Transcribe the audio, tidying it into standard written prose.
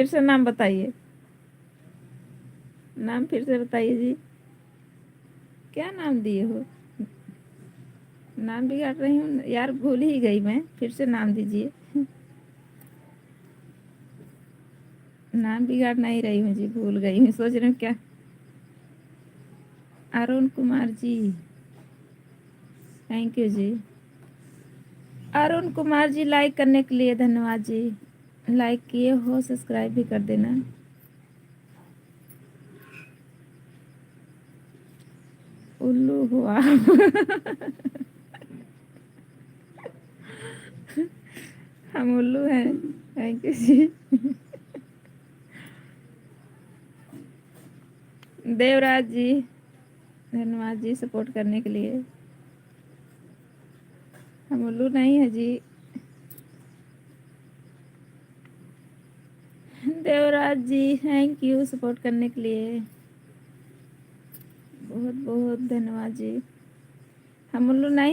फिर से नाम बताइए, नाम फिर से बताइए जी, क्या नाम दिए हो? नाम बिगाड़ रही हूँ यार, भूल ही गई मैं, फिर से नाम दीजिए। नाम बिगाड़ नहीं रही हूँ जी, भूल गई हूँ, सोच रही हूँ क्या। अरुण कुमार जी, थैंक यू जी। अरुण कुमार जी, लाइक करने के लिए धन्यवाद जी। लाइक किए हो, सब्सक्राइब भी कर देना। उल्लू हुआ। हम उल्लू हैं, थैंक यू जी। देवराज जी, धन्यवाद जी सपोर्ट करने के लिए। हम उल्लू नहीं है जी। देवराज जी, थैंक यू सपोर्ट करने के लिए, बहुत बहुत धन्यवाद जी। हम उल्लू नहीं